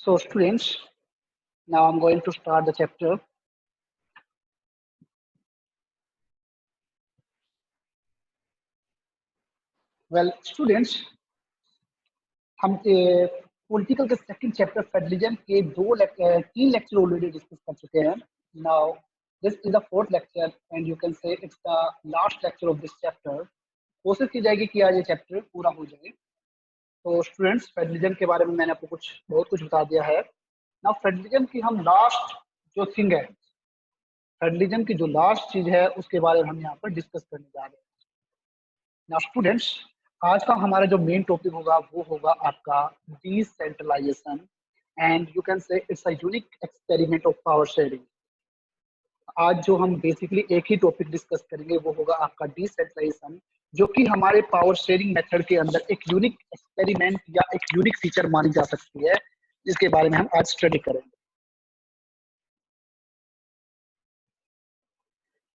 So students, now I'm going to start the chapter. Well, students, हम political के second chapter federalism के तीन lecture already discuss कर चुके हैं. Now this is the fourth lecture and you can say it's the last lecture of this chapter. कोशिश की जाएगी कि आज ये चैप्टर पूरा हो जाए. तो स्टूडेंट्स, फेडरलिज्म के बारे में मैंने आपको बहुत कुछ बता दिया है. नाउ फेडरलिज्म की हम लास्ट जो थिंग है, फेडरलिज्म की जो लास्ट चीज है उसके बारे में हम यहाँ पर डिस्कस करने जा रहे हैं. नाउ स्टूडेंट्स, आज का हमारा जो मेन टॉपिक होगा वो होगा आपका decentralisation and you can say it's a unique experiment of power sharing. आज जो हम बेसिकली एक ही टॉपिक डिस्कस करेंगे वो होगा आपका डिसेंट्रलाइजेशन, जो कि हमारे पावर शेयरिंग मेथड के अंदर एक यूनिक एक्सपेरिमेंट या एक यूनिक फीचर मानी जा सकती है, जिसके बारे में हम आज स्टडी करेंगे.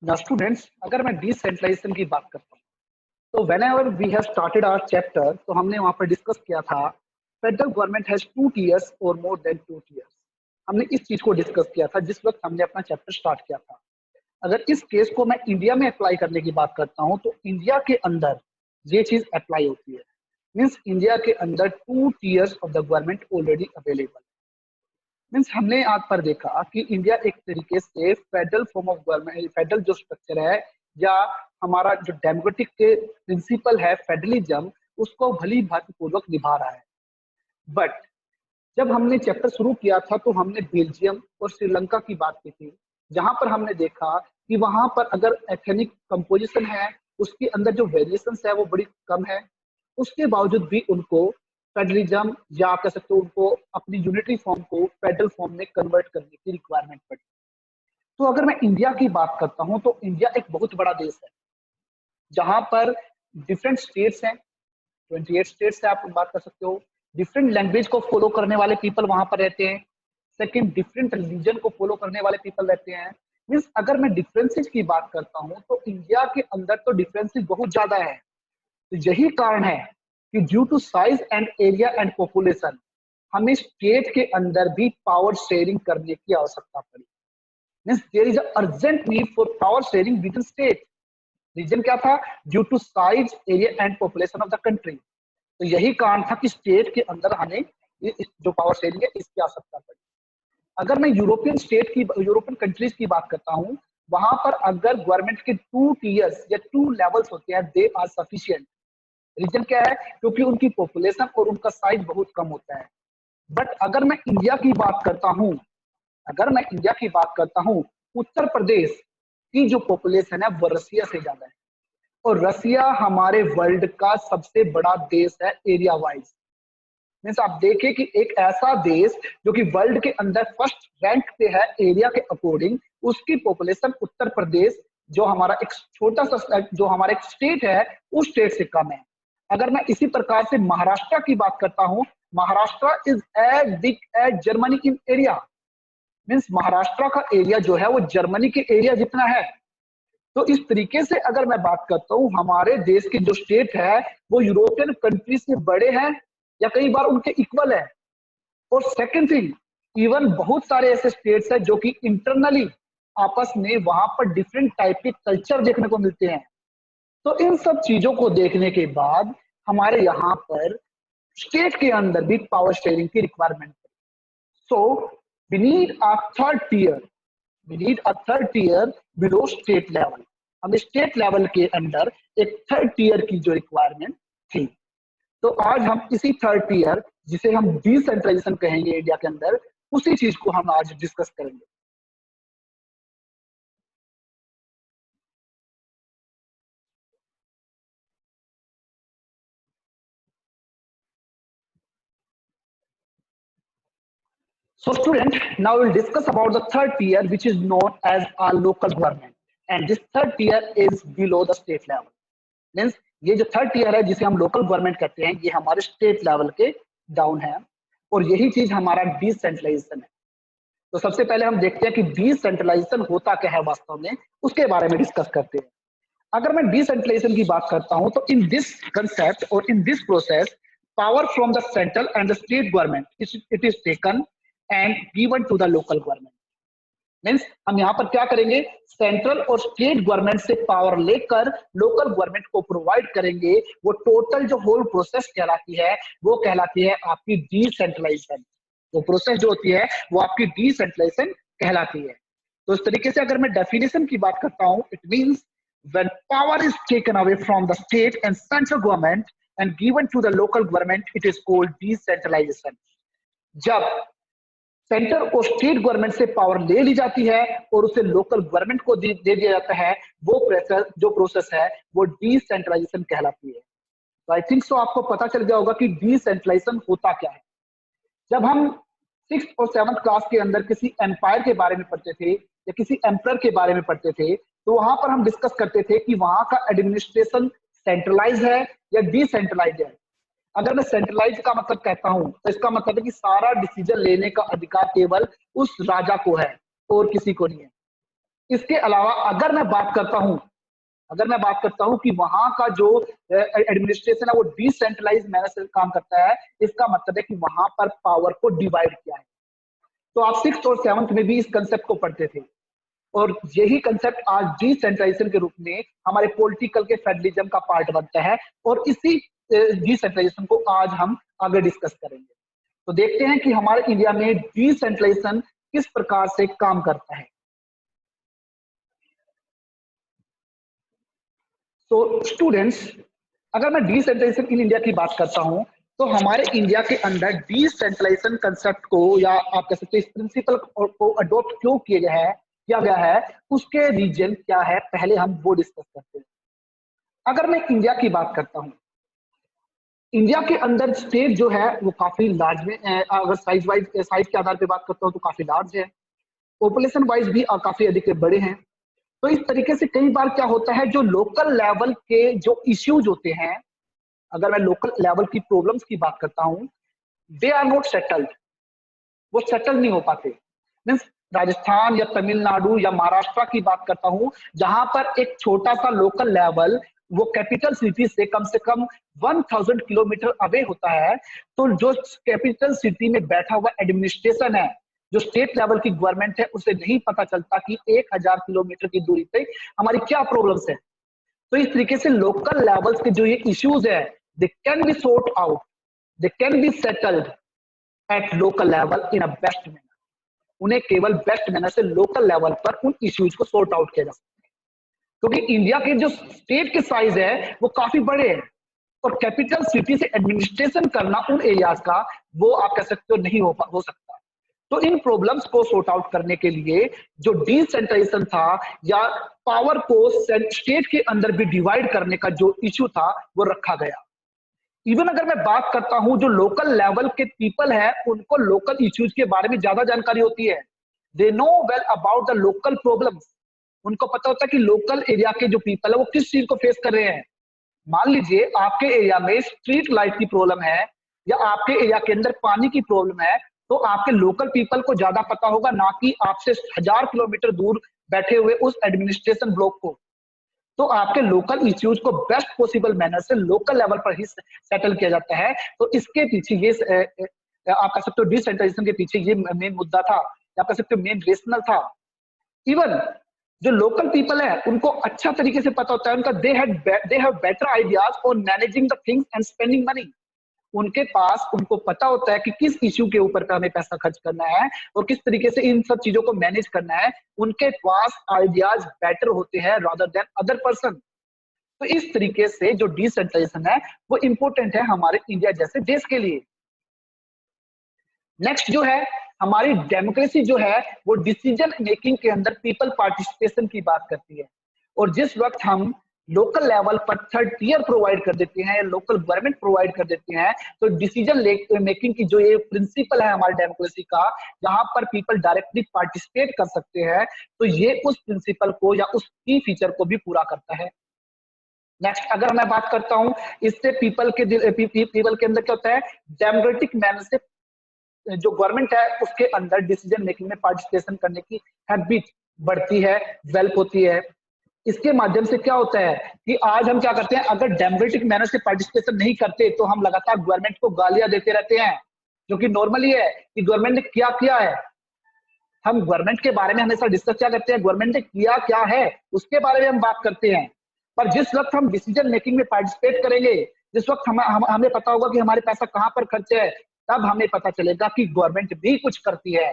नाउ स्टूडेंट्स, अगर मैं डिसेंट्रलाइजेशन की बात करता हूँ तो whenever we have started our chapter, तो हमने वहां पर डिस्कस किया था फेडरल गवर्नमेंट हैज 2 tiers और मोर देन 2 tiers. हमने इस चीज को डिस्कस किया था जिस वक्त हमने अपना चैप्टर स्टार्ट किया था. अगर इस केस को मैं इंडिया में अप्लाई करने की बात करता हूं तो इंडिया के अंदर ये चीज अप्लाई होती है. मीन्स इंडिया के अंदर 2 tiers of the government already available. Means हमने आज पर देखा कि इंडिया एक तरीके से federal form of government, federal जो स्ट्रक्चर है या हमारा जो डेमोक्रेटिक के प्रिंसिपल है फेडरलिज्म, उसको भली भांति पूर्वक निभा रहा है. बट जब हमने चैप्टर शुरू किया था तो हमने बेल्जियम और श्रीलंका की बात की थी, जहां पर हमने देखा कि वहां पर अगर एथनिक कंपोजिशन है उसके अंदर जो वेरिएशंस है वो बड़ी कम है, उसके बावजूद भी उनको फेडरलिज्म या कह सकते हो उनको अपनी यूनिटरी फॉर्म को फेडरल फॉर्म में कन्वर्ट करने की रिक्वायरमेंट पड़ी. तो अगर मैं इंडिया की बात करता हूं तो इंडिया एक बहुत बड़ा देश है जहां पर डिफरेंट स्टेट्स हैं, 28 स्टेट्स से आप बात कर सकते हो. डिफरेंट लैंग्वेज को फॉलो करने वाले पीपल वहां पर रहते हैं. सेकंड, डिफरेंट रिलीजन को फॉलो करने वाले पीपल रहते हैं. मीन्स अगर मैं डिफरेंसेस की बात करता हूं तो इंडिया के अंदर तो डिफरेंसेस बहुत ज्यादा है. तो यही कारण है कि due to size and area and population हमें स्टेट के अंदर भी पावर शेयरिंग करने की आवश्यकता पड़ी. Means there is urgent need for power sharing within state. Reason क्या था? Due to size, area and population of the country. तो यही कारण था कि स्टेट के अंदर हमें जो पावर शेयरिंग है इसकी आवश्यकता पड़ी. अगर मैं यूरोपियन कंट्रीज की बात करता हूं, वहां पर अगर गवर्नमेंट के 2 tiers या 2 लेवल्स होते हैं, दे आर सफिशिएंट. रीजन क्या है? क्योंकि उनकी पॉपुलेशन और उनका साइज बहुत कम होता है. बट अगर मैं इंडिया की बात करता हूं, उत्तर प्रदेश की जो पॉपुलेशन है वो रसिया से ज्यादा है और रसिया हमारे वर्ल्ड का सबसे बड़ा देश है एरिया वाइज. मीन्स आप देखें कि एक ऐसा देश जो कि वर्ल्ड के अंदर फर्स्ट रैंक पे है एरिया के अकॉर्डिंग, उसकी पॉपुलेशन उत्तर प्रदेश जो हमारा एक छोटा सा जो हमारा एक स्टेट है उस स्टेट से कम है. अगर मैं इसी प्रकार से महाराष्ट्र की बात करता हूं, Maharashtra is as big as Germany in area. Means Maharashtra का एरिया जो है वो जर्मनी के एरिया जितना है. तो इस तरीके से अगर मैं बात करता हूँ, हमारे देश के जो स्टेट है वो यूरोपियन कंट्री से बड़े हैं या कई बार उनके इक्वल है. और सेकंड थिंग, इवन बहुत सारे ऐसे स्टेट्स हैं जो कि इंटरनली आपस में वहां पर डिफरेंट टाइप के कल्चर देखने को मिलते हैं. तो इन सब चीजों को देखने के बाद हमारे यहाँ पर स्टेट के अंदर भी पावर शेयरिंग की रिक्वायरमेंट है. सो we need a third tier below state level. हमें स्टेट लेवल के अंदर एक थर्ड टीयर की जो रिक्वायरमेंट थी. तो आज हम इसी थर्ड टीयर, जिसे हम डिसेंट्रलाइजेशन कहेंगे इंडिया के अंदर, उसी चीज को हम आज डिस्कस करेंगे. So student, now we'll discuss about the third tier, which is known as our local government, and this third tier is below the state level. Means ये जो थर्ड टीयर है जिसे हम लोकल गवर्नमेंट कहते हैं, ये हमारे स्टेट लेवल के डाउन है और यही चीज हमारा डिसेंट्रलाइजेशन है. तो सबसे पहले हम देखते हैं कि डिसेंट्रलाइजेशन होता क्या है वास्तव में, उसके बारे में डिस्कस करते हैं. अगर मैं डिसेंट्रलाइजेशन की बात करता हूं तो इन दिस कंसेप्ट और in this process, power from the central and the state government it is taken and given to the local government. Means हम यहाँ पर क्या करेंगे, सेंट्रल और स्टेट गवर्नमेंट से पावर लेकर लोकल गवर्नमेंट को प्रोवाइड करेंगे। वो टोटल जो होल प्रोसेस कहलाती है वो कहलाती है आपकी डिसेंट्रलाइजेशन। वो प्रोसेस जो होती है वो आपकी डिसेंट्रलाइजेशन कहलाती है। तो इस तरीके से अगर मैं डेफिनेशन की बात करता हूं, it means when power is taken away from the state and central government and given to the local government, it is called decentralization। जब सेंटर और स्टेट गवर्नमेंट से पावर ले ली जाती है और उसे लोकल गवर्नमेंट को दे दिया जाता है, वो प्रोसेस है वो डिसेंट्रलाइजेशन कहलाती है। तो आई थिंक सो आपको पता चल गया होगा कि डिसेंट्रलाइजेशन होता क्या है। जब हम 6th और 7th क्लास के अंदर किसी एम्पायर के बारे में पढ़ते थे या किसी एम्परर के बारे में पढ़ते थे, तो वहां पर हम डिस्कस करते थे कि वहां का एडमिनिस्ट्रेशन सेंट्रलाइज है या डिसेंट्रलाइज है। अगर मैं सेंट्रलाइज का मतलब कहता हूं तो इसका मतलब है कि सारा डिसीजन लेने का अधिकार केवल उस राजा को है और किसी को नहीं है। इसके अलावा अगर मैं बात करता हूं कि वहां का जो एडमिनिस्ट्रेशन है वो डिसेंट्रलाइज मैनर से काम करता है, इसका मतलब है कि वहां पर पावर को डिवाइड किया है। तो आप 6th और 7th में भी इस कंसेप्ट को पढ़ते थे और यही कंसेप्ट आज डिसेंट्रलाइजेशन के रूप में हमारे पॉलिटिकल के फेडरलिज्म का पार्ट बनता है और इसी डिसेंट्रलाइजेशन को आज हम आगे डिस्कस करेंगे। तो देखते हैं कि हमारे इंडिया में डिसेंट्रलाइजेशन किस प्रकार से काम करता है। तो स्टूडेंट्स, अगर मैं डिसेंट्रलाइजेशन इन इंडिया की बात करता हूं तो हमारे इंडिया के अंदर डिसेंट्रलाइजेशन कंसेप्ट को या आप कह सकते हैं इस प्रिंसिपल को अडॉप्ट क्यों किया गया है, उसके रीजन क्या है, पहले हम वो डिस्कस करते हैं। अगर मैं इंडिया की बात करता हूं, इंडिया के अंदर स्टेट जो है वो काफी लार्ज में, अगर साइज के आधार पे बात करता हूं तो काफी लार्ज है, पॉपुलेशन वाइज भी काफी अधिक बड़े हैं। तो इस तरीके से कई बार क्या होता है, जो लोकल लेवल के जो इश्यूज होते हैं, अगर मैं लोकल लेवल की प्रॉब्लम्स की बात करता हूं, दे आर नॉट सेटल्ड, वो सेटल नहीं हो पाते। मीन्स राजस्थान या तमिलनाडु या महाराष्ट्र की बात करता हूं, जहां पर एक छोटा सा लोकल लेवल वो कैपिटल सिटी से कम 1000 किलोमीटर अवे होता है, तो जो कैपिटल सिटी में बैठा हुआ एडमिनिस्ट्रेशन है, जो स्टेट लेवल की गवर्नमेंट है, उसे नहीं पता चलता कि 1000 किलोमीटर की दूरी पे हमारी क्या प्रॉब्लम्स है। तो इस तरीके से लोकल लेवल्स के जो ये इश्यूज है, they can be sort out, they can be settled at local level in a best manner. उन्हें केवल बेस्ट मैनर से लोकल लेवल पर उन इश्यूज को सॉर्ट आउट किया जा सकता है, क्योंकि इंडिया के जो स्टेट के साइज है वो काफी बड़े हैं और कैपिटल सिटी से एडमिनिस्ट्रेशन करना उन एरियाज का, वो आप कह सकते हो नहीं हो सकता। तो इन प्रॉब्लम्स को सॉर्ट आउट करने के लिए जो डिसेंट्रलाइजेशन था या पावर को स्टेट के अंदर भी डिवाइड करने का जो इश्यू था वो रखा गया। इवन अगर मैं बात करता हूं, जो लोकल लेवल के पीपल है उनको लोकल इश्यूज के बारे में ज्यादा जानकारी होती है, they know well about the local problems. उनको पता होता है कि लोकल एरिया के जो पीपल है वो किस चीज को फेस कर रहे हैं। मान लीजिए आपके एरिया में स्ट्रीट लाइट की प्रॉब्लम है या आपके एरिया के अंदर पानी की प्रॉब्लम है, तो आपके लोकल पीपल को ज्यादा पता होगा, ना कि आपसे 1000 किलोमीटर दूर बैठे हुए उस एडमिनिस्ट्रेशन ब्लॉक को। तो आपके लोकल इश्यूज को बेस्ट पॉसिबल मैनर से लोकल लेवल पर ही सेटल किया जाता है। तो इसके पीछे ये आप कह सकते हो डिसेंट्रलाइजेशन के पीछे ये मेन मुद्दा था, आप कह सकते हो मेन रेशनल था। इवन जो लोकल पीपल है उनको अच्छा तरीके से पता होता है, उनका they have better ideas on managing the things and spending money. उनके पास उनको पता होता है कि किस इश्यू के ऊपर हमें पैसा खर्च करना है और किस तरीके से इन सब चीजों को मैनेज करना है। उनके पास आइडियाज बेटर होते हैं रादर देन अदर पर्सन। तो इस तरीके से जो डिसेंट्रलाइजेशन है वो इंपॉर्टेंट है हमारे इंडिया जैसे देश के लिए। नेक्स्ट जो है हमारी डेमोक्रेसी जो है वो डिसीजन मेकिंग के अंदर पीपल पार्टिसिपेशन की बात करती है। और जिस वक्त हम लोकल लेवल पर थर्ड टियर प्रोवाइड कर देते हैं, लोकल गवर्नमेंट प्रोवाइड कर देते हैं, तो डिसीजन मेकिंग की जो ये प्रिंसिपल है हमारी डेमोक्रेसी का, जहां पर पीपल डायरेक्टली पार्टिसिपेट कर सकते हैं, तो ये उस प्रिंसिपल को या उस की फीचर को भी पूरा करता है। नेक्स्ट अगर मैं बात करता हूं, इससे पीपल के अंदर क्या होता है, डेमोक्रेटिक मैनर से जो गवर्नमेंट है उसके अंदर डिसीजन मेकिंग में पार्टिसिपेशन करने की हैबिट बढ़ती है, डेवलप होती है। इसके माध्यम से क्या होता है कि आज हम क्या करते हैं, अगर डेमोक्रेटिक मैनर से पार्टिसिपेशन नहीं करते तो हम लगातार गवर्नमेंट को गालियां देते रहते हैं, जो कि नॉर्मली है कि गवर्नमेंट ने क्या किया है। हम गवर्नमेंट के बारे में हमेशा डिस्कस क्या करते हैं, गवर्नमेंट ने किया क्या है उसके बारे में हम बात करते हैं। पर जिस वक्त हम डिसीजन मेकिंग में पार्टिसिपेट करेंगे, जिस वक्त हमें पता होगा कि हमारे पैसा कहाँ पर खर्च है, तब हमें पता चलेगा कि गवर्नमेंट भी कुछ करती है।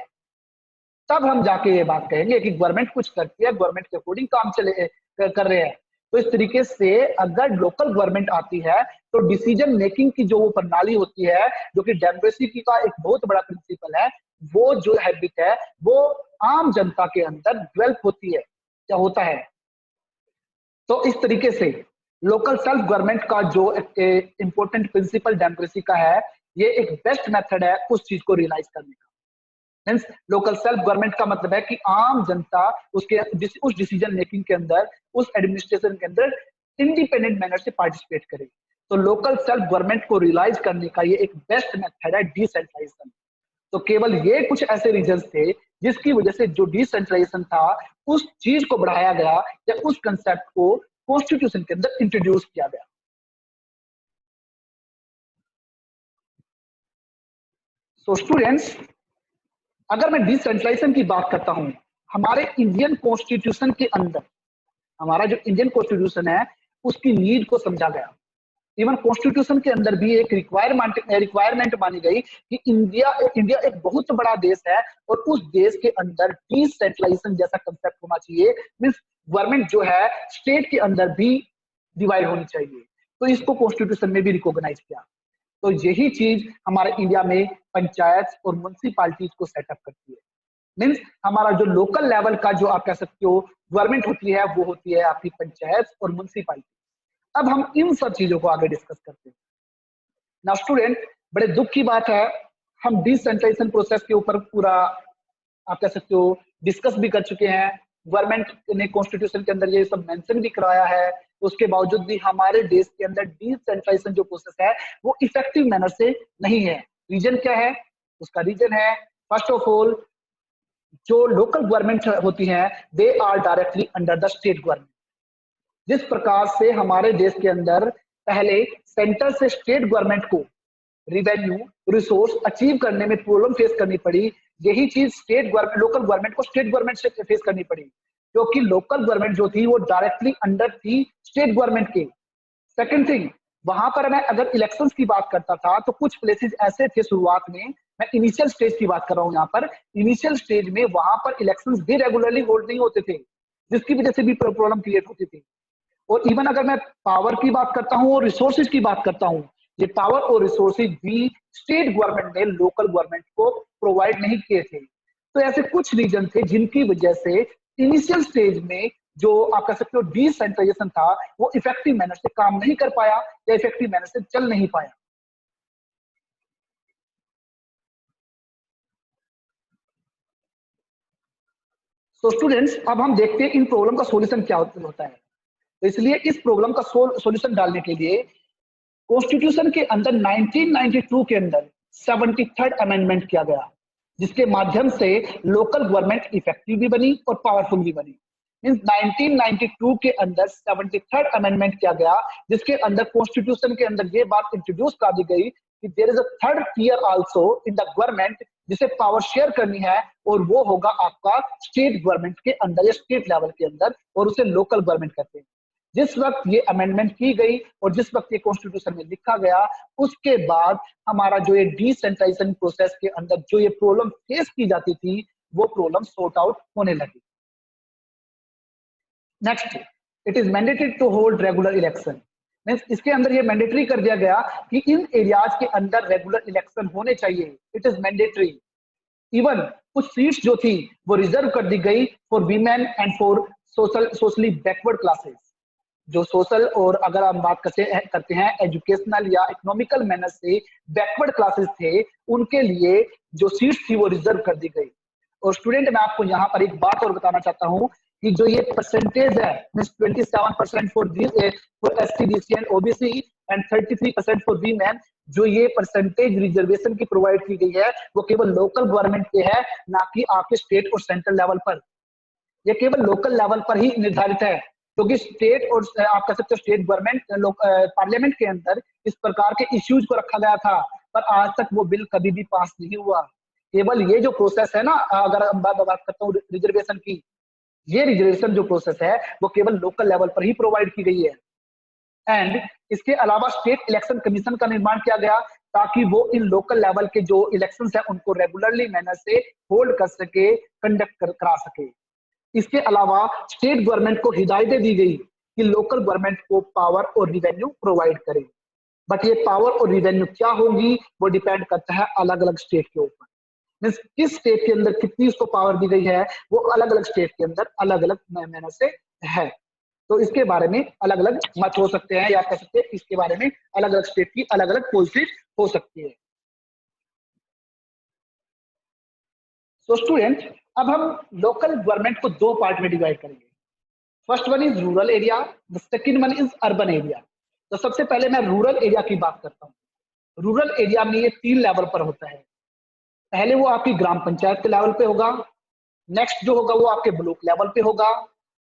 तब हम जाके ये बात कहेंगे कि गवर्नमेंट कुछ करती है, गवर्नमेंट के अकॉर्डिंग काम कर रहे हैं। तो इस तरीके से अगर लोकल गवर्नमेंट आती है तो डिसीजन मेकिंग की जो वो प्रणाली होती है, जो कि डेमोक्रेसी की का एक बहुत बड़ा प्रिंसिपल है, वो जो हैबिट है वो आम जनता के अंदर डेवलप होती है, क्या होता है। तो इस तरीके से लोकल सेल्फ गवर्नमेंट का जो इंपॉर्टेंट प्रिंसिपल डेमोक्रेसी का है, ये एक बेस्ट मेथड है उस चीज को रियलाइज करने का। मीन्स लोकल सेल्फ गवर्नमेंट का मतलब है कि आम जनता उस डिसीजन मेकिंग के अंदर, उस एडमिनिस्ट्रेशन के अंदर इंडिपेंडेंट मैनर से पार्टिसिपेट करे। तो लोकल सेल्फ गवर्नमेंट को रियलाइज करने का ये एक बेस्ट मेथड है डिसेंट्रलाइजेशन। तो केवल ये कुछ ऐसे रीजंस थे जिसकी वजह से जो डिसेंट्रलाइजेशन था उस चीज को बढ़ाया गया या उस कंसेप्ट को कॉन्स्टिट्यूशन के अंदर इंट्रोड्यूस किया गया। सो स्टूडेंट्स, अगर मैं डिसेंट्रलाइजेशन की बात करता हूं, हमारे इंडियन कॉन्स्टिट्यूशन के अंदर, हमारा जो इंडियन कॉन्स्टिट्यूशन है उसकी नीड को समझा गया। इवन कॉन्स्टिट्यूशन के अंदर भी एक रिक्वायरमेंट मानी गई कि इंडिया एक बहुत बड़ा देश है और उस देश के अंदर डिसेंट्रलाइजेशन जैसा कंसेप्ट होना चाहिए। मींस गवर्नमेंट जो है स्टेट के अंदर भी डिवाइड होनी चाहिए। तो इसको कॉन्स्टिट्यूशन में भी रिकॉग्नाइज किया। तो यही चीज हमारे इंडिया में पंचायत और म्युनिसिपालिटीज को सेटअप करती है। मीन्स हमारा जो लोकल लेवल का जो आप कह सकते हो गवर्नमेंट होती है, वो होती है आपकी पंचायत और म्युनिसिपालिटी। अब हम इन सब चीजों को आगे डिस्कस करते हैं। नाउ स्टूडेंट, बड़े दुख की बात है, हम डिसेंट्रलाइजेशन प्रोसेस के ऊपर पूरा आप कह सकते हो डिस्कस भी कर चुके हैं। गवर्नमेंट ने कॉन्स्टिट्यूशन के अंदर ये सब मेंशन भी कराया है। उसके बावजूद भी हमारे देश के अंदर डिसेंट्रलाइजेशन जो प्रोसेस है वो इफेक्टिव मैनर से नहीं है। रीजन क्या है? उसका रीजन है, फर्स्ट ऑफ ऑल, जो लोकल गवर्नमेंट होती हैं they are directly under the state government. जिस प्रकार से हमारे देश के अंदर पहले सेंटर से स्टेट गवर्नमेंट को रिवेन्यू रिसोर्स अचीव करने में प्रॉब्लम फेस करनी पड़ी, यही चीज लोकल गवर्नमेंट को स्टेट गवर्नमेंट से फेस करनी पड़ी, क्योंकि लोकल गवर्नमेंट जो थी वो डायरेक्टली अंडर थी स्टेट गवर्नमेंट के। सेकंड थिंग, वहां पर मैं अगर इलेक्शंस की बात करता था तो कुछ प्लेसेस ऐसे थे शुरुआत में, मैं इनिशियल स्टेज की बात कर रहा हूँ यहाँ पर, इनिशियल स्टेज में वहां पर इलेक्शंस भी रेगुलरली होल्ड नहीं होते थे, जिसकी वजह से भी प्रॉब्लम क्रिएट होती थी। और इवन अगर मैं पावर की बात करता हूँ और रिसोर्सेज की बात करता हूँ, ये पावर और रिसोर्सेज भी स्टेट गवर्नमेंट ने लोकल गवर्नमेंट को प्रोवाइड नहीं किए थे। तो ऐसे कुछ रीजन थे जिनकी वजह से इनिशियल स्टेज में जो आप कह सकते हो डिसेंट्रलाइजेशन था वो इफेक्टिव मैनर से काम नहीं कर पाया या इफेक्टिव मैनर से चल नहीं पाया। तो स्टूडेंट्स, अब हम देखते हैं इन प्रॉब्लम का सॉल्यूशन क्या होता है। तो इसलिए इस प्रॉब्लम का सॉल्यूशन डालने के लिए कॉन्स्टिट्यूशन के अंदर 1992 के अंदर 73rd अमेंडमेंट किया गया, जिसके माध्यम से लोकल गवर्नमेंट इफेक्टिव भी बनी और पावरफुल भी बनी। मींस 1992 के अंदर 73rd अमेंडमेंट किया गया, जिसके अंदर कॉन्स्टिट्यूशन के अंदर ये बात इंट्रोड्यूस कर दी गई कि there is a third tier also in the government, जिसे पावर शेयर करनी है, और वो होगा आपका स्टेट गवर्नमेंट के अंदर या स्टेट लेवल के अंदर, और उसे लोकल गवर्नमेंट कहते हैं। जिस वक्त ये अमेंडमेंट की गई और जिस वक्त ये कॉन्स्टिट्यूशन में लिखा गया, उसके बाद हमारा जो ये डिसेंट्रलाइजेशन प्रोसेस के अंदर जो ये प्रॉब्लम फेस की जाती थी वो प्रॉब्लम सॉर्ट आउट होने लगी। Next, it is mandatory to hold regular election. Means इसके अंदर ये मैंडेटरी कर दिया गया कि इन एरियाज के अंदर रेगुलर इलेक्शन होने चाहिए। It is mandatory. इवन कुछ सीट्स जो थी वो रिजर्व कर दी गई for women and for socially backward classes. जो सोशल और अगर हम बात करते हैं एजुकेशनल या इकोनॉमिकल मैनर से बैकवर्ड क्लासेस थे, उनके लिए जो सीट्स थी वो रिजर्व कर दी गई। और स्टूडेंट, मैं आपको यहाँ पर एक बात और बताना चाहता हूँ कि जो ये परसेंटेज है, means 27% for SC BC and OBC and 33% for women, जो ये परसेंटेज रिजर्वेशन की प्रोवाइड की गई है वो केवल लोकल गवर्नमेंट के है, ना कि आपके स्टेट और सेंट्रल लेवल पर। ये केवल लोकल लेवल पर ही निर्धारित है, क्योंकि स्टेट और आप कह सकते हो स्टेट गवर्नमेंट पार्लियामेंट के अंदर इस प्रकार के इश्यूज को रखा गया था पर आज तक वो बिल कभी भी पास नहीं हुआ। केवल ये जो प्रोसेस है ना, अगर हम बात करता हूँ रिजर्वेशन की, ये रिजर्वेशन जो प्रोसेस है वो केवल लोकल लेवल पर ही प्रोवाइड की गई है। एंड इसके अलावा स्टेट इलेक्शन कमीशन का निर्माण किया गया ताकि वो इन लोकल लेवल के जो इलेक्शंस है उनको रेगुलरली मैनर से होल्ड कर सके, करा सके। इसके अलावा स्टेट गवर्नमेंट को हिदायतें दी गई कि लोकल गवर्नमेंट को पावर और रिवेन्यू प्रोवाइड करे। बट ये पावर और रिवेन्यू क्या होगी वो डिपेंड करता है अलग अलग स्टेट के ऊपर। मीन्स किस स्टेट के अंदर कितनी उसको पावर दी गई है वो अलग अलग स्टेट के अंदर अलग अलग मैनर से है। तो इसके बारे में अलग अलग मत हो सकते हैं, या कह सकते हैं इसके बारे में अलग अलग स्टेट की अलग अलग पॉलिसी हो सकती है। सो स्टूडेंट, अब हम लोकल गवर्नमेंट को दो पार्ट में डिवाइड करेंगे। First one is rural area, the second one is urban area. तो सबसे पहले मैं रूरल एरिया की बात करता हूँ। रूरल एरिया में ये 3 लेवल पर होता है। पहले वो आपकी ग्राम पंचायत के लेवल पे होगा, नेक्स्ट जो होगा वो आपके ब्लॉक लेवल पे होगा,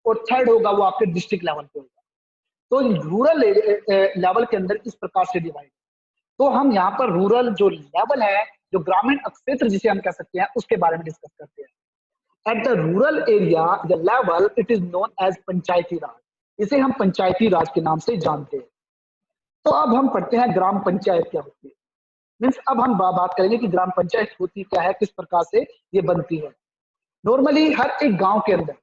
और थर्ड होगा वो आपके डिस्ट्रिक्ट लेवल पे होगा। तो रूरल लेवल के अंदर इस प्रकार से डिवाइड। तो हम यहाँ पर रूरल जो लेवल है, जो ग्रामीण क्षेत्र जिसे हम कह सकते हैं, उसके बारे में डिस्कस करते हैं। At the rural area the level it is known as Panchayati Raj. इसे हम पंचायती राज के नाम से जानते हैं। तो अब हम पढ़ते हैं ग्राम पंचायत क्या होती है। मीन्स अब हम बात करेंगे कि ग्राम पंचायत होती क्या है, किस प्रकार से ये बनती है। नॉर्मली हर एक गांव के अंदर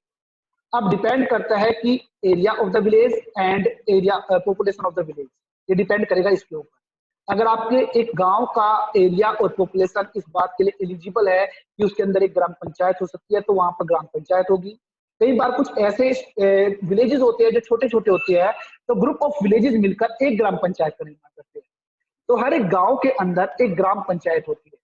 अब डिपेंड करता है कि area of the village and area population of the village, ये डिपेंड करेगा इसके ऊपर। अगर आपके एक गांव का एरिया और पॉपुलेशन इस बात के लिए एलिजिबल है कि उसके अंदर एक ग्राम पंचायत हो सकती है, तो वहां पर ग्राम पंचायत होगी। कई बार कुछ ऐसे विलेजेस होते हैं जो छोटे छोटे होते हैं, तो ग्रुप ऑफ विलेजेस मिलकर एक ग्राम पंचायत का निर्माण करते हैं। तो हर एक गांव के अंदर एक ग्राम पंचायत होती है,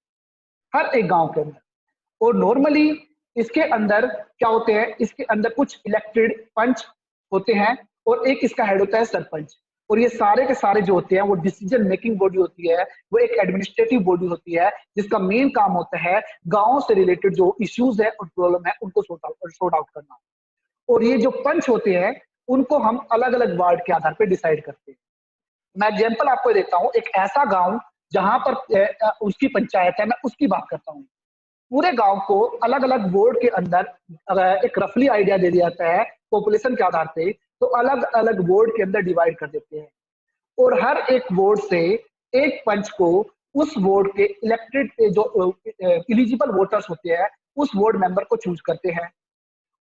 हर एक गांव के अंदर। और नॉर्मली इसके अंदर क्या होते हैं, इसके अंदर कुछ इलेक्टेड पंच होते हैं और एक इसका हेड होता है सरपंच। और ये सारे के सारे जो होते हैं वो डिसीजन मेकिंग बॉडी होती है, वो एक एडमिनिस्ट्रेटिव बॉडी होती है जिसका मेन काम होता है गांव से रिलेटेड जो इश्यूज है और प्रॉब्लम है उनको सॉर्ट आउट करना। और ये जो पंच होते हैं उनको हम अलग अलग वार्ड के आधार पर डिसाइड करते हैं। मैं एग्जाम्पल आपको देता हूँ, एक ऐसा गांव जहां पर उसकी पंचायत है, मैं उसकी बात करता हूँ। पूरे गांव को अलग अलग बोर्ड के अंदर एक रफली आइडिया दे दिया जाता है पॉपुलेशन के आधार पे, तो अलग अलग बोर्ड के अंदर डिवाइड कर देते हैं। और हर एक बोर्ड से एक पंच को उस बोर्ड के इलेक्टेड जो एलिजिबल वोटर्स होते हैं उस बोर्ड मेंबर को चूज करते हैं।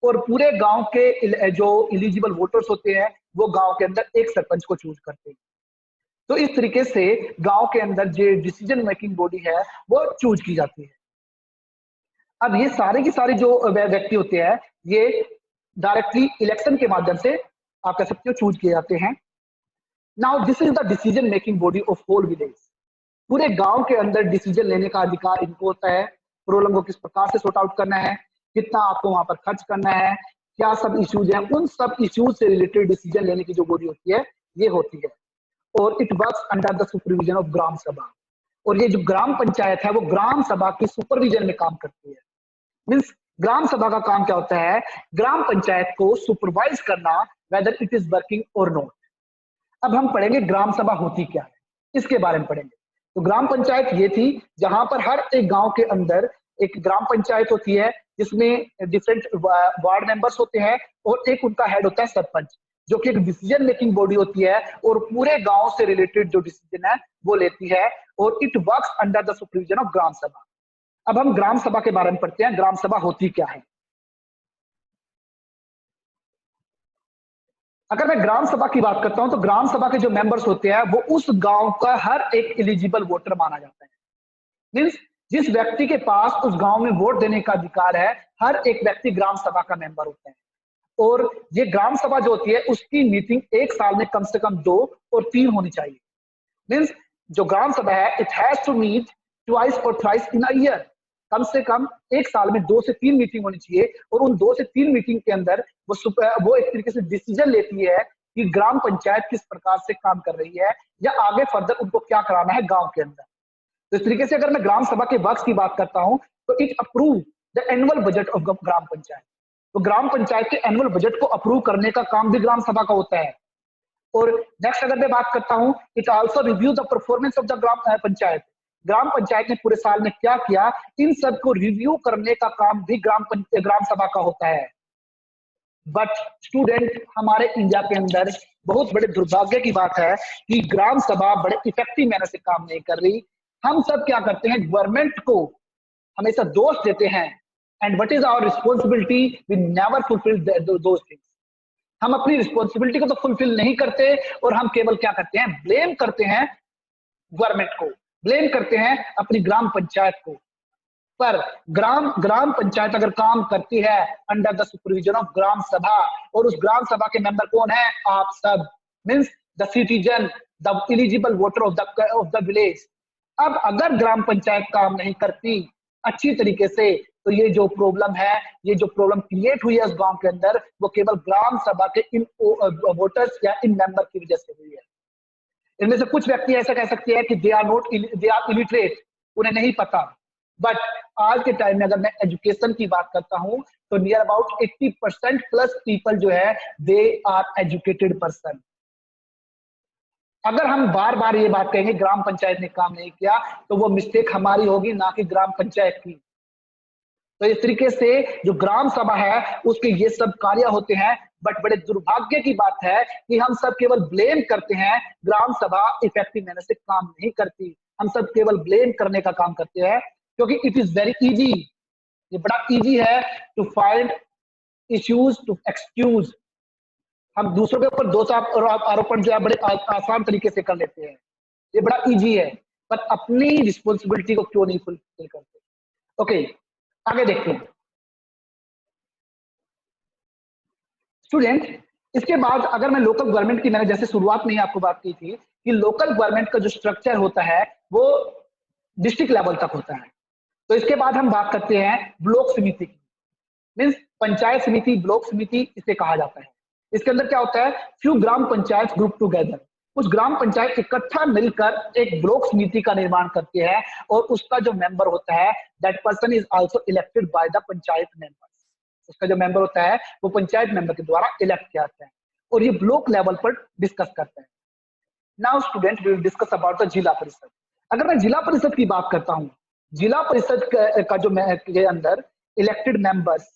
और पूरे गांव के जो एलिजिबल वोटर्स होते हैं वो गांव के अंदर एक सरपंच को चूज करते हैं। तो इस तरीके से गांव के अंदर जो डिसीजन मेकिंग बॉडी है वो चूज की जाती है। अब ये सारे की सारे जो व्यक्ति होते हैं ये डायरेक्टली इलेक्शन के माध्यम से आप कह सकते हो चूज किए जाते हैं। Now this is the decision making body of whole village. पूरे गांव के अंदर डिसीजन लेने का अधिकार इनको होता है। प्रॉब्लम को किस प्रकार से सॉर्ट आउट करना है, कितना आपको वहां पर खर्च करना है, क्या सब इश्यूज हैं, उन सब इश्यूज से रिलेटेड डिसीजन लेने की जो बॉडी होती है ये होती है। और it works under the supervision of Gram Sabha. और ये जो ग्राम पंचायत है वो ग्राम सभा के सुपरविजन में काम करती है। मीन्स ग्राम सभा का काम क्या होता है, ग्राम पंचायत को सुपरवाइज करना वेदर इट इज वर्किंग और नॉट। अब हम पढ़ेंगे ग्राम सभा होती क्या है, इसके बारे में पढ़ेंगे। तो ग्राम पंचायत ये थी जहां पर हर एक गांव के अंदर एक ग्राम पंचायत होती है जिसमें डिफरेंट वार्ड मेंबर्स होते हैं और एक उनका हेड होता है सरपंच, जो कि एक डिसीजन मेकिंग बॉडी होती है और पूरे गांव से रिलेटेड जो डिसीजन है वो लेती है। और it works under the supervision of Gram Sabha. अब हम ग्राम सभा के बारे में पढ़ते हैं, ग्राम सभा होती क्या है। अगर मैं ग्राम सभा की बात करता हूं तो ग्राम सभा के जो मेंबर्स होते हैं वो उस गांव का हर एक एलिजिबल वोटर माना जाता है। मीन्स जिस व्यक्ति के पास उस गांव में वोट देने का अधिकार है हर एक व्यक्ति ग्राम सभा का मेंबर होता है। और ये ग्राम सभा जो होती है उसकी मीटिंग एक साल में कम से कम 2 और 3 होनी चाहिए। मीन्स जो ग्राम सभा है it has to meet twice और थ्राइस इन अ ईयर। कम से कम एक साल में 2 से 3 मीटिंग होनी चाहिए। और उन 2 से 3 मीटिंग के अंदर वो एक तरीके से डिसीजन लेती है कि ग्राम पंचायत किस प्रकार से काम कर रही है या आगे फर्दर उनको क्या कराना है गांव के अंदर। तो इस तरीके से अगर मैं ग्राम सभा के वर्क्स की बात करता हूं तो it approve the annual budget of Gram Panchayat. तो ग्राम पंचायत के एनुअल बजट को अप्रूव करने का काम भी ग्राम सभा का होता है। और नेक्स्ट अगर मैं बात करता हूं, it also review the performance of the Gram Panchayat. Gram Panchayat ने पूरे साल में क्या किया, इन सब को रिव्यू करने का काम भी ग्राम सभा का होता है। बट स्टूडेंट, हमारे इंडिया के अंदर बहुत बड़े दुर्भाग्य की बात है कि ग्राम सभा बड़े इफेक्टिव मैनर से काम नहीं कर रही। हम सब क्या करते हैं, गवर्नमेंट को हमेशा दोष देते हैं, and what is our responsibility, we never fulfil those things. हम अपनी रिस्पॉन्सिबिलिटी को तो फुलफिल नहीं करते, और हम केवल क्या करते हैं, ब्लेम करते हैं गवर्नमेंट को, ब्लेम करते हैं अपनी ग्राम पंचायत को। पर ग्राम पंचायत अगर काम करती है under the supervision of Gram Sabha, और उस ग्राम सभा के मेंबर कौन है, आप सब, means the citizen, the eligible voter of the village. अब अगर ग्राम पंचायत काम नहीं करती अच्छी तरीके से, तो ये जो प्रॉब्लम है, ये जो प्रॉब्लम क्रिएट हुई है उस गांव के अंदर, वो केवल ग्राम सभा के इन वोटर्स या इन मेंबर की वजह से हुई है। इनमें से कुछ व्यक्ति ऐसा कह सकते हैं कि दे आर इलिटरेट, उन्हें नहीं पता। बट आज के टाइम में अगर मैं एजुकेशन की बात करता हूं, तो नियर अबाउट 80% प्लस पीपल जो है, दे आर एजुकेटेड पर्सन। अगर हम बार बार ये बात कहेंगे ग्राम पंचायत ने काम नहीं किया, तो वो मिस्टेक हमारी होगी, ना कि ग्राम पंचायत की। तो इस तरीके से जो ग्राम सभा है उसके ये सब कार्य होते हैं। बट बड़े दुर्भाग्य की बात है कि हम सब केवल ब्लेम करते हैं, ग्राम सभा इफेक्टिव मैनर से काम नहीं करती। हम सब केवल ब्लेम करने का काम करते हैं, क्योंकि इट इज वेरी इजी, ये बड़ा इजी है to find issues, to excuse. हम दूसरों के ऊपर दोष आरोपण जो है बड़े आसान तरीके से कर लेते हैं, ये बड़ा इजी है। पर अपनी रिस्पॉन्सिबिलिटी को क्यों नहीं फुलफिल करते। ओके, आगे देखते हैं स्टूडेंट। इसके बाद अगर मैं लोकल गवर्नमेंट की, मैंने जैसे शुरुआत में ही आपको बात की थी कि लोकल गवर्नमेंट का जो स्ट्रक्चर होता है वो डिस्ट्रिक्ट लेवल तक होता है। तो इसके बाद हम बात करते हैं ब्लॉक समिति की, मीन्स पंचायत समिति, ब्लॉक समिति इसे कहा जाता है। इसके अंदर क्या होता है, फ्यू ग्राम पंचायत ग्रुप टुगेदर, कुछ ग्राम पंचायत इकट्ठा मिलकर एक ब्लॉक समिति का निर्माण करती है, और उसका जो मेंबर होता है, that person is also elected by the panchayat members. उसका जो मेंबर होता है वो पंचायत मेंबर के द्वारा इलेक्ट किया जाता है, और ये ब्लॉक लेवल पर डिस्कस करते हैं। Now student, we will discuss about the zila parishad. अगर मैं जिला परिषद की बात करता हूँ, जिला परिषद का जो के अंदर इलेक्टेड मेंबर्स,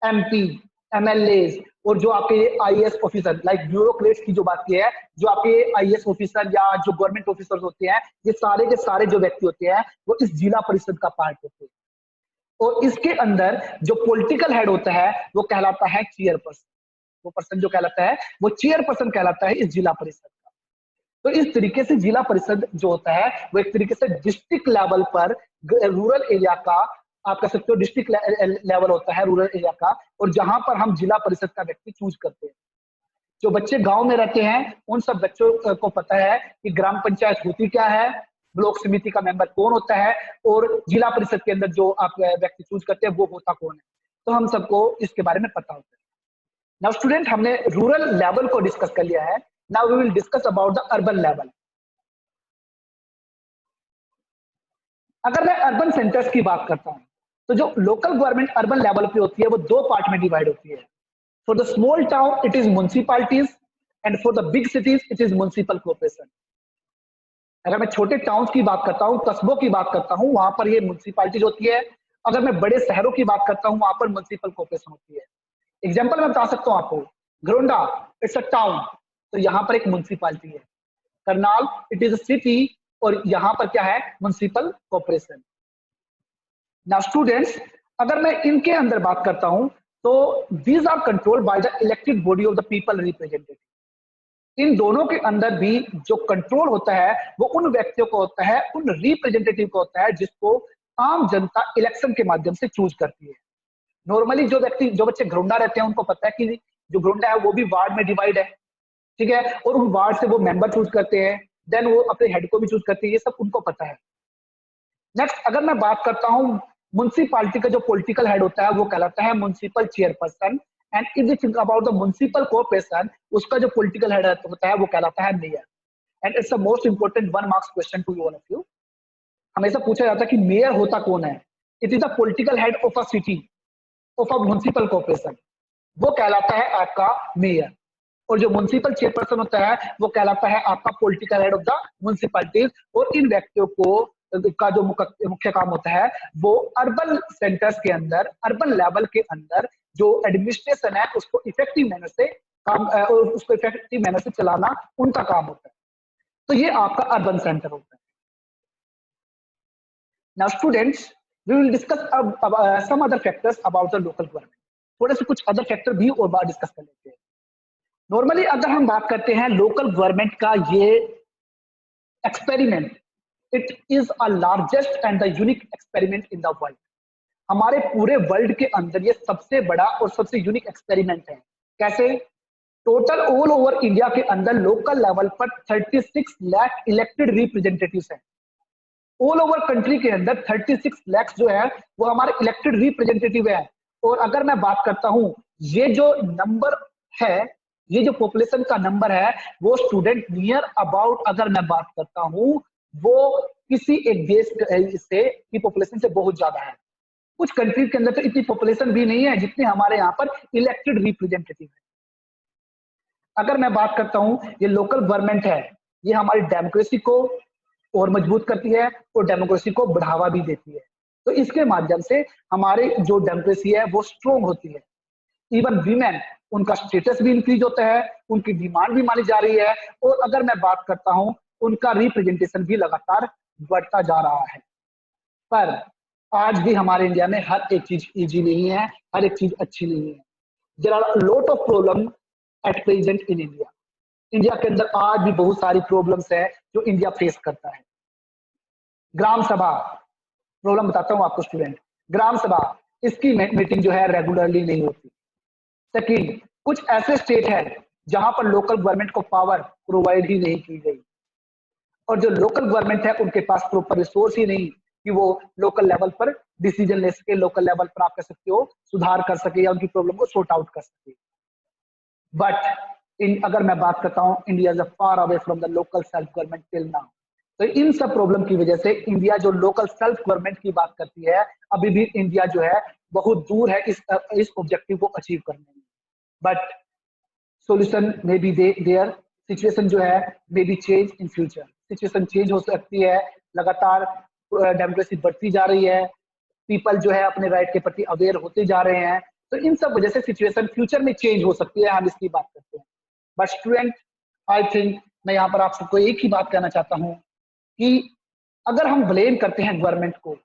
एमपी, एमएलए, और जो आपके आईएएस ऑफिसर, लाइक ब्यूरोक्रेट्स की जो बात की है, जो आपके आईएएस ऑफिसर या जो गवर्नमेंट ऑफिसर्स होते हैं, ये सारे के सारे जो व्यक्ति होते हैं वो इस जिला परिषद का पार्ट होते हैं। और इसके अंदर जो पॉलिटिकल हेड होता है वो कहलाता है चेयरपर्सन। वो पर्सन जो कहलाता है वो चेयरपर्सन कहलाता है इस जिला परिषद का। तो इस तरीके से जिला परिषद जो होता है वो एक तरीके से डिस्ट्रिक्ट लेवल पर रूरल एरिया का, आप कह सकते हो डिस्ट्रिक्ट लेवल होता है रूरल एरिया का, और जहां पर हम जिला परिषद का व्यक्ति चूज करते हैं। जो बच्चे गांव में रहते हैं उन सब बच्चों को पता है कि ग्राम पंचायत होती क्या है, ब्लॉक समिति का मेंबर कौन होता है, और जिला परिषद के अंदर जो आप व्यक्ति चूज करते हैं वो होता कौन है। तो हम सबको इसके बारे में पता होता है। नाउ स्टूडेंट, हमने रूरल लेवल को डिस्कस कर लिया है। Now we will discuss about the urban level. अगर मैं अर्बन सेंटर्स की बात करता हूं, तो जो लोकल गवर्नमेंट अर्बन लेवल पे होती है वो दो पार्ट में डिवाइड होती है। For the small town it is municipalities, and for the big cities it is municipal corporation. अगर मैं छोटे टाउन्स की बात करता हूँ, कस्बों की बात करता हूँ, वहां पर ये म्युनिसिपैलिटीज होती है। अगर मैं बड़े शहरों की बात करता हूँ, वहां पर म्युनिसिपल कॉर्पोरेशन होती है। एग्जाम्पल मैं बता सकता हूँ आपको, घरोंडा इट्स अ टाउन, तो यहाँ पर एक म्युनिसिपैलिटी है। Karnal it is a city, और यहाँ पर क्या है, म्युनिसिपल कॉर्पोरेशन। नाउ स्टूडेंट्स, अगर मैं इनके अंदर बात करता हूं, तो these are controlled by the elected body of the people representative. इन दोनों के अंदर भी जो कंट्रोल होता है वो उन व्यक्तियों को होता है, उन रिप्रेजेंटेटिव को होता है, जिसको आम जनता इलेक्शन के माध्यम से चूज करती है। नॉर्मली जो बच्चे घरोंडा रहते हैं उनको पता है कि जो घरोंडा है वो भी वार्ड में डिवाइड है, ठीक है, और उन वार्ड से वो मेंबर चूज करते हैं, देन वो अपने हेड को भी चूज करते हैं, ये सब उनको पता है। नेक्स्ट, अगर मैं बात करता हूं म्युनिसिपैलिटी का जो पॉलिटिकल हेड होता है वो कहलाता है municipal chairperson, and if you think about the municipal corporation, उसका जो पॉलिटिकल हेड होता है वो कहलाता है mayor. And it's the most important 1 marks question to all of you. हमेशा पूछा जाता है कि मेयर होता कौन है। It is the political head of a city, of a municipal corporation, वो कहलाता है आपका मेयर। और जो म्युनिसिपल चेयरपर्सन होता है वो कहलाता है आपका political head of the municipalities. और इन व्यक्तियों को का जो मुख्य काम होता है वो अर्बन सेंटर्स के अंदर, अर्बन लेवल के अंदर जो एडमिनिस्ट्रेशन है उसको इफेक्टिव मैनर से चलाना उनका काम होता है। तो ये आपका अर्बन सेंटर होता है। Now students, we will discuss some other factors about the local government. थोड़े से कुछ अदर फैक्टर भी और बात डिस्कस कर लेते हैं। नॉर्मली अगर हम बात करते हैं लोकल गवर्नमेंट का ये experiment, it is a largest and the unique experiment in the world. हमारे पूरे वर्ल्ड के अंदर ये सबसे बड़ा और सबसे यूनिक एक्सपेरिमेंट है। कैसे? टोटल ऑल ओवर इंडिया के अंदर लोकल लेवल पर 36 लाख इलेक्टेड रिप्रेजेंटेटिव्स हैं। ऑल ओवर कंट्री के अंदर 36 लाख जो है वो हमारे इलेक्टेड रिप्रेजेंटेटिव है। और अगर मैं बात करता हूं, ये जो नंबर है, ये जो पॉपुलेशन का नंबर है, वो स्टूडेंट नियर अबाउट, अगर मैं बात करता हूं, वो किसी एक देश से की पॉपुलेशन से बहुत ज्यादा है। कुछ कंट्री के अंदर तो इतनी पॉपुलेशन भी नहीं है जितने हमारे यहाँ पर इलेक्टेड रिप्रेजेंटेटिव है। अगर मैं बात करता हूं, ये लोकल गवर्नमेंट है, ये हमारी डेमोक्रेसी को और मजबूत करती है और डेमोक्रेसी को बढ़ावा भी देती है। तो इसके माध्यम से हमारे जो डेमोक्रेसी है वो स्ट्रोंग होती है। इवन वीमेन, उनका स्टेटस भी इंक्रीज होता है, उनकी डिमांड भी मानी जा रही है, और अगर मैं बात करता हूं, उनका रिप्रेजेंटेशन भी लगातार बढ़ता जा रहा है। पर आज भी हमारे इंडिया में हर एक चीज इजी नहीं है, हर एक चीज अच्छी नहीं है। There are lot of problem at present in India. India के अंदर आज भी बहुत सारी प्रॉब्लम्स है जो इंडिया फेस करता है। ग्राम सभा प्रॉब्लम बताता हूं आपको स्टूडेंट। ग्राम सभा, इसकी मीटिंग जो है रेगुलरली नहीं होती। सेकंड, कुछ ऐसे स्टेट है जहां पर लोकल गवर्नमेंट को पावर प्रोवाइड ही नहीं की गई, और जो लोकल गवर्नमेंट है उनके पास प्रॉपर रिसोर्स ही नहीं कि वो लोकल लेवल पर डिसीजन ले सके, लोकल लेवल पर आप कह सकते हो सुधार कर सके या उनकी प्रॉब्लम को सॉर्ट आउट कर सके। बट अगर मैं बात करता हूं, India is far away from the local self government till now. तो इन सब प्रॉब्लम की वजह से इंडिया जो लोकल सेल्फ गवर्नमेंट की बात करती है, अभी भी इंडिया जो है बहुत दूर है इस ऑब्जेक्टिव को अचीव करने में। But solution may be there, situation जो है may be change in future. Situation change हो सकती है, लगातार डेमोक्रेसी बढ़ती जा रही है, पीपल जो है अपने राइट के प्रति अवेयर होते जा रहे हैं। तो इन सब वजह से सिचुएशन फ्यूचर में चेंज हो सकती है, हम इसकी बात करते हैं। बट स्टूडेंट, आई थिंक मैं यहाँ पर आप सबको एक ही बात कहना चाहता हूँ कि अगर हम ब्लेम करते हैं गवर्नमेंट को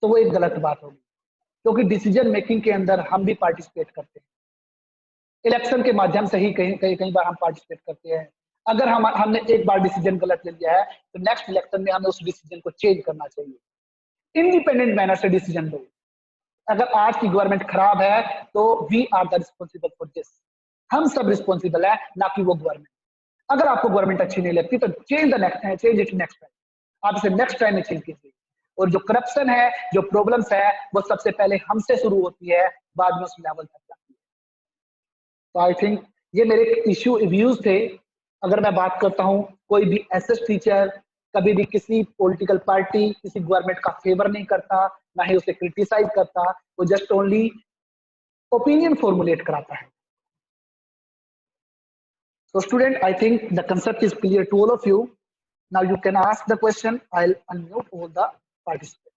तो वो एक गलत बात होगी, क्योंकि डिसीजन मेकिंग के अंदर हम भी पार्टिसिपेट करते हैं। इलेक्शन के माध्यम से ही कई बार हम पार्टिसिपेट करते हैं। अगर हमने एक बार डिसीजन गलत ले लिया है तो नेक्स्ट इलेक्शन में हमें उस डिसीजन को चेंज करना चाहिए। इंडिपेंडेंट मैनर से डिसीजन लो। अगर आज की गवर्नमेंट खराब है तो we are the responsible for this. हम सब रिस्पॉन्सिबल है, ना कि वो गवर्नमेंट। अगर आपको गवर्नमेंट अच्छी नहीं लगती तो चेंज इट नेक्स्ट टाइम। आप इसे नेक्स्ट टाइम में चेंज कीजिए। और जो करप्शन है, जो प्रॉब्लम्स है, वो सबसे पहले हमसे शुरू होती है, बाद में उस लेवल तक जाती है। तो आई थिंक ये मेरे इश्यू व्यूज थे। अगर मैं बात करता हूँ, कोई भी एसएस टीचर कभी भी किसी पॉलिटिकल पार्टी, किसी गवर्नमेंट का फेवर नहीं करता, ना ही उसे क्रिटिसाइज करता, वो जस्ट ओनली ओपिनियन फॉर्मुलेट कराता है। So student, I think the concept is clear to all of you. Now you can ask the question. I'll unmute all the participants.